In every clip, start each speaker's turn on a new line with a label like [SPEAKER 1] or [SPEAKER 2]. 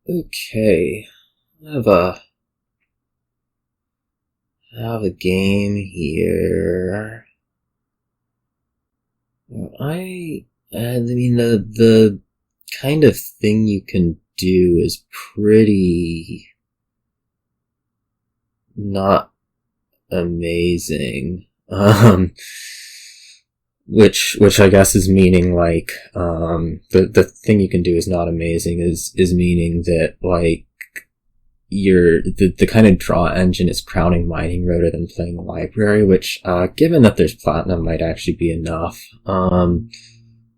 [SPEAKER 1] Okay, I have a game here. I mean, the kind of thing you can do is pretty not amazing. Which I guess is meaning like, the thing you can do is not amazing is meaning that like, the kind of draw engine is crowning mining rather than playing library, which, given that there's platinum, might actually be enough.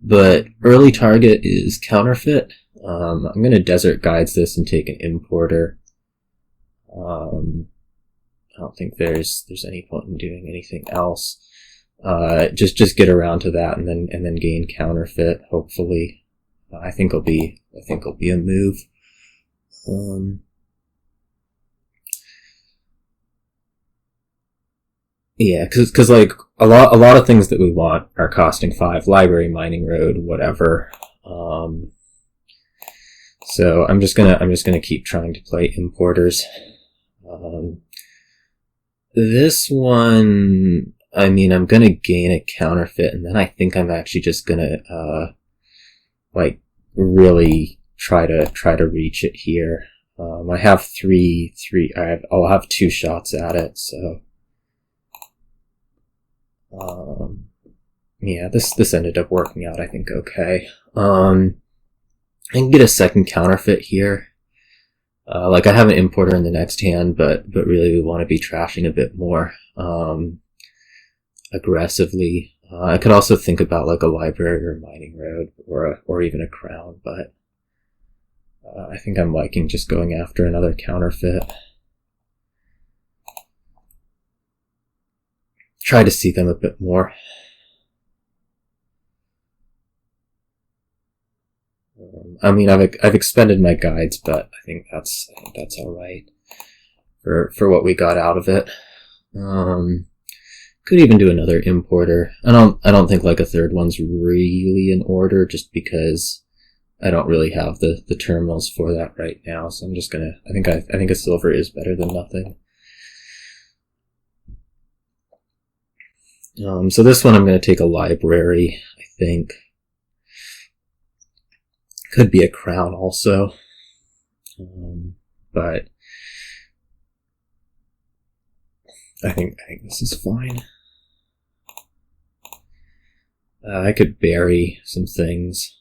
[SPEAKER 1] But early target is Counterfeit. I'm gonna Desert Guides this and take an importer. I don't think there's any point in doing anything else. Just get around to that and then gain Counterfeit, hopefully. I think it'll be a move. Yeah, cause like, a lot of things that we want are costing 5, library, mining road, whatever. So I'm just gonna keep trying to play importers. This one, I mean, I'm gonna gain a Counterfeit, and then I think I'm actually just gonna, like, really try to reach it here. I have I'll have 2 shots at it, so. Yeah, this ended up working out, I think, okay. I can get a second Counterfeit here. Like, I have an importer in the next hand, but really we want to be trashing a bit more, aggressively. I could also think about like a library or a mining road, or even a crown, but, I think I'm liking just going after another Counterfeit. Try to see them a bit more. I mean, I've expended my guides, but I think that's all right for what we got out of it. Could even do another importer. I don't think like a third one's really in order, just because I don't really have the terminals for that right now. So I'm just gonna. I think a silver is better than nothing. So this one I'm going to take a library, I think. Could be a crown also. But I think this is fine. I could bury some things.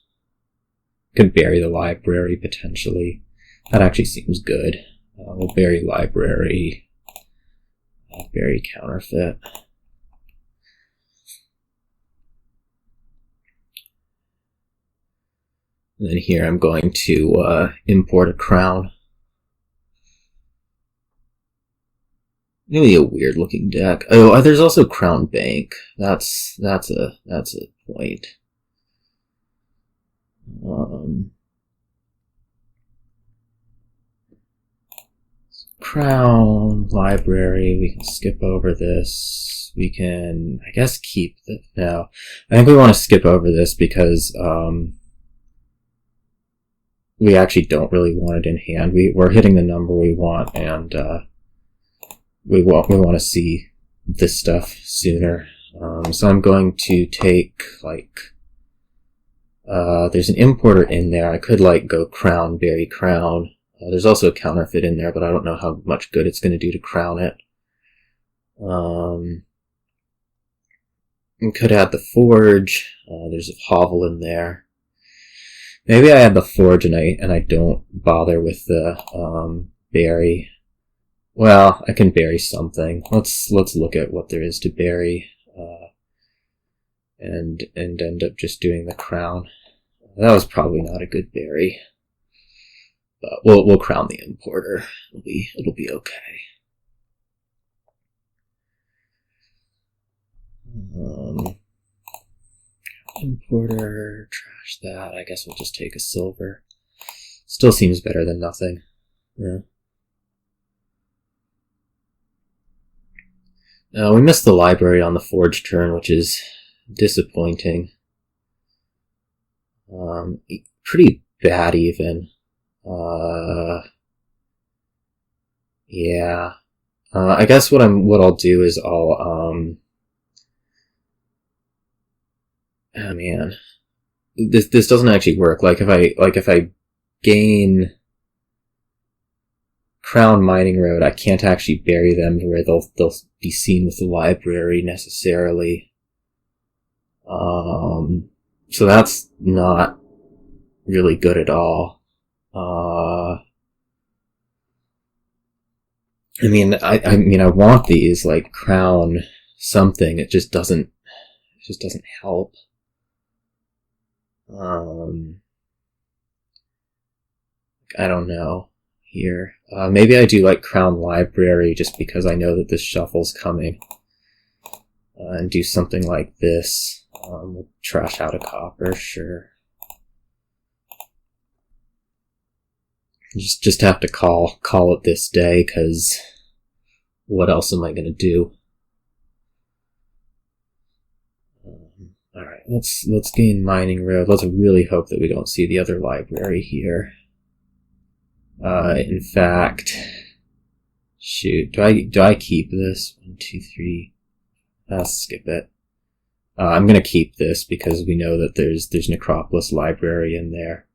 [SPEAKER 1] Could bury the library potentially. That actually seems good. We'll bury library. Bury Counterfeit. And then here I'm going to import a crown. Maybe a weird looking deck. Oh, there's also Crown Bank. That's a point. Crown, library, we can skip over this. We can, I guess, keep the, no. I think we want to skip over this because, we actually don't really want it in hand. We're hitting the number we want, and we want to see this stuff sooner. So I'm going to take, like, there's an importer in there. I could like go crown, bury crown. There's also a Counterfeit in there, but I don't know how much good it's going to do to crown it. And could add the forge. There's a hovel in there. Maybe I add the forge and I don't bother with the bury. Well, I can bury something. Let's look at what there is to bury, and end up just doing the crown. That was probably not a good bury, but we'll crown the importer. It'll be okay. Importer, trash that. I guess we'll just take a silver. Still seems better than nothing. Yeah. We missed the library on the forge turn, which is disappointing. Pretty bad even. Yeah. I guess what I'll do is I'll, oh man. This doesn't actually work. Like if I gain Crown Mining Road, I can't actually bury them where they'll be seen with the library necessarily. So that's not really good at all. I mean, I want these, like, crown something. It just doesn't help. I don't know here. Maybe I do, like, crown library just because I know that this shuffle's coming. And do something like this. We'll trash out a copper, sure. Just have to call it this day, because what else am I gonna do? Alright, let's gain Mining Road. Let's really hope that we don't see the other library here. In fact, shoot, do I keep this? 1, 2, 3. Skip it. I'm gonna keep this because we know that there's Necropolis Library in there.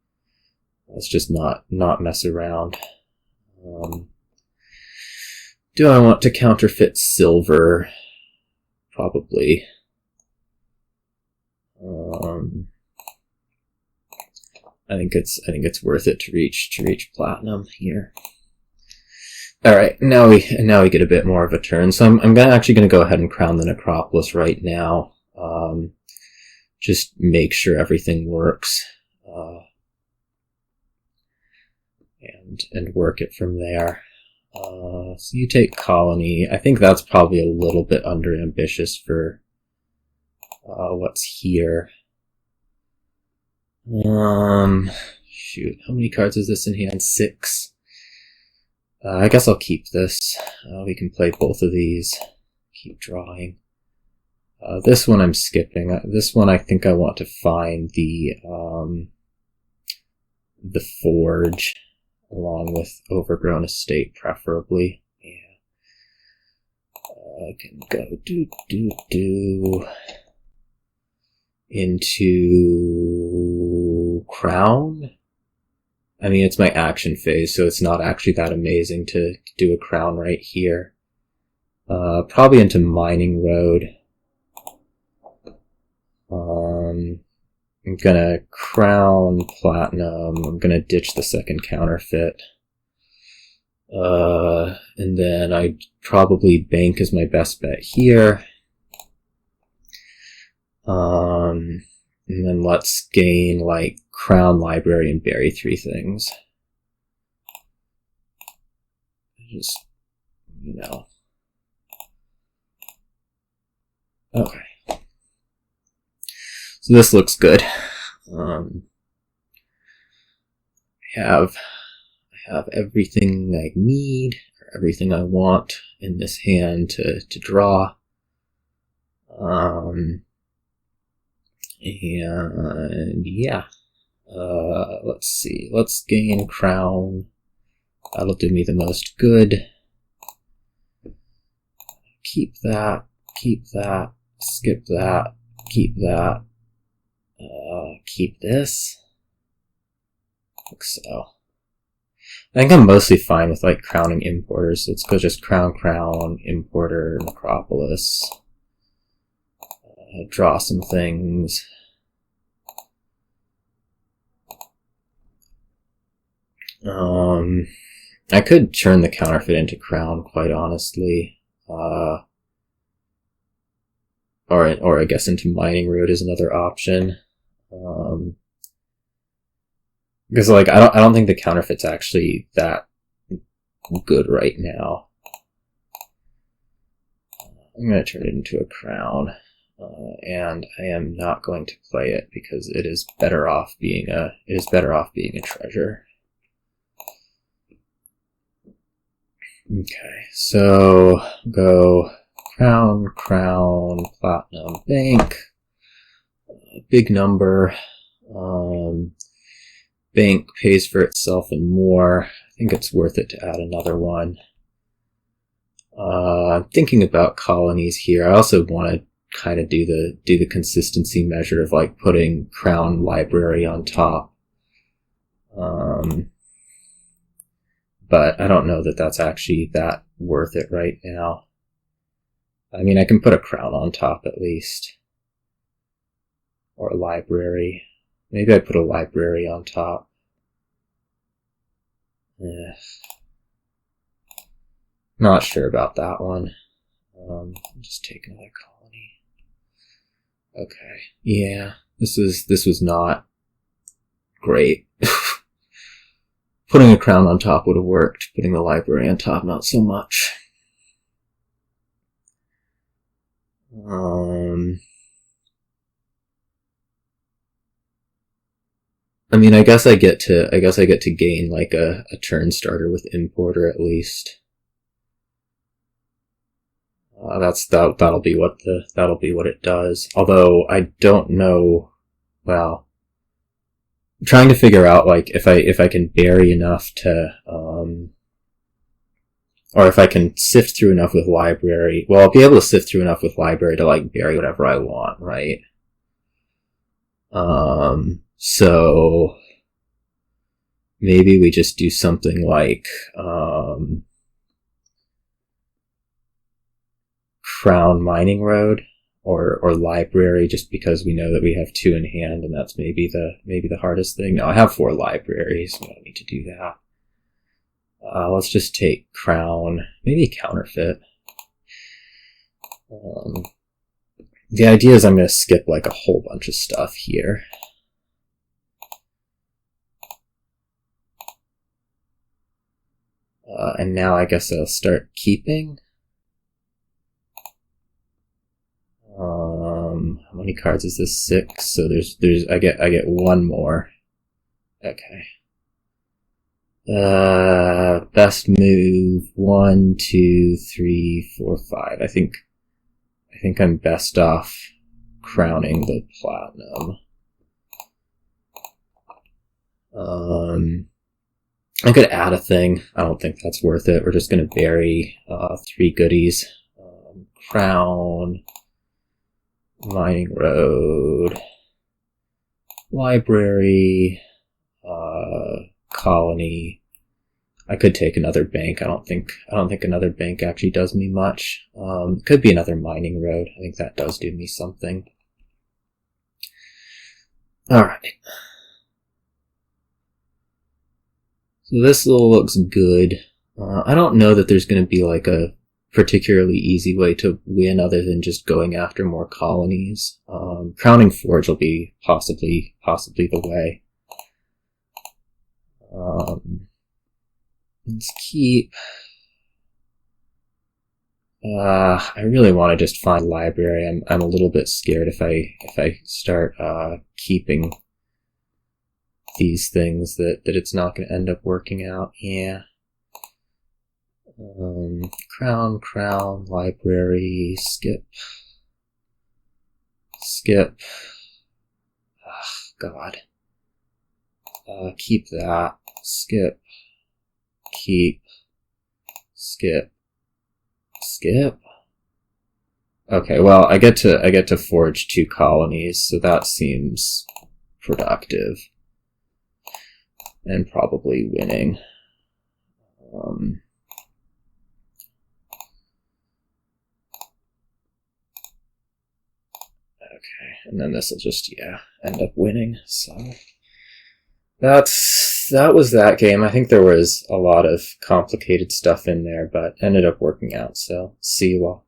[SPEAKER 1] Let's just not mess around. Do I want to counterfeit silver? Probably. I think it's worth it to reach platinum here. All right, now we get a bit more of a turn. So I'm actually gonna go ahead and crown the Necropolis right now. Just make sure everything works. And work it from there. So you take Colony. I think that's probably a little bit under ambitious for what's here. Shoot, how many cards is this in hand? 6. I guess I'll keep this. We can play both of these. Keep drawing. This one I'm skipping. This one I think I want to find the Forge, along with Overgrown Estate, preferably. Yeah. I can go into Crown. I mean, it's my action phase, so it's not actually that amazing to do a crown right here. Probably into Mining Road. I'm gonna crown platinum. I'm gonna ditch the second counterfeit. And then I probably bank is my best bet here. And then let's gain, like, crown library and bury 3 things. Just, you know. Okay. So this looks good. I have everything I need, or everything I want in this hand to draw. And yeah. Let's see. Let's gain crown. That'll do me the most good. Keep that. Keep that. Skip that. Keep that. Keep this. I think so. I think I'm mostly fine with, like, crowning importers. Let's go just crown, importer, Necropolis. Draw some things. I could turn the counterfeit into crown, quite honestly. Or I guess into Mining Road is another option. Because, like, I don't think the counterfeit's actually that good right now. I'm gonna turn it into a crown, and I am not going to play it because it is better off being a treasure. Okay, so go crown, platinum, bank, big number. bank pays for itself and more. I think it's worth it to add another one. I'm thinking about colonies here. I also want to kind of do the consistency measure of like putting Crown Library on top. But I don't know that that's actually that worth it right now. I mean, I can put a Crown on top at least. Or a library. Maybe I put a library on top. Not sure about that one. Just take another colony. Okay. Yeah, this was not great. Putting a Crown on top would have worked. Putting the library on top, not so much. I mean, I guess I get to gain like a turn starter with Importer at least. That'll be what it does. Although I don't know. Well, I'm trying to figure out like if I can bury enough to or if I can sift through enough with library. Well, I'll be able to sift through enough with library to like bury whatever I want, right? So maybe we just do something like Crown Mining Road or library, just because we know that we have 2 in hand, and that's maybe the hardest thing. No, I have 4 libraries. We don't need to do that. Let's just take Crown, maybe Counterfeit. The idea is I'm going to skip like a whole bunch of stuff here. And now I guess I'll start keeping. How many cards is this? 6. So I get 1 more. Okay. Best move 1, 2, 3, 4, 5. I think I'm best off crowning the platinum. I could add a thing. I don't think that's worth it. We're just gonna bury 3 goodies. Crown, Mining Road, Library, Colony. I could take another bank. I don't think another bank actually does me much. Could be another Mining Road. I think that does do me something. Alright. So this looks good. I don't know that there's going to be like a particularly easy way to win other than just going after more colonies. Crowning Forge will be possibly the way. Let's keep. I really want to just find library. I'm a little bit scared if I start keeping these things that it's not going to end up working out. Yeah. Crown, library, skip. God. Keep that. Skip. Keep. Skip. Okay, well, I get to forge 2 colonies, so that seems productive. And probably winning. Okay, and then this will just, end up winning, so. That was that game. I think there was a lot of complicated stuff in there, but ended up working out, so see you all.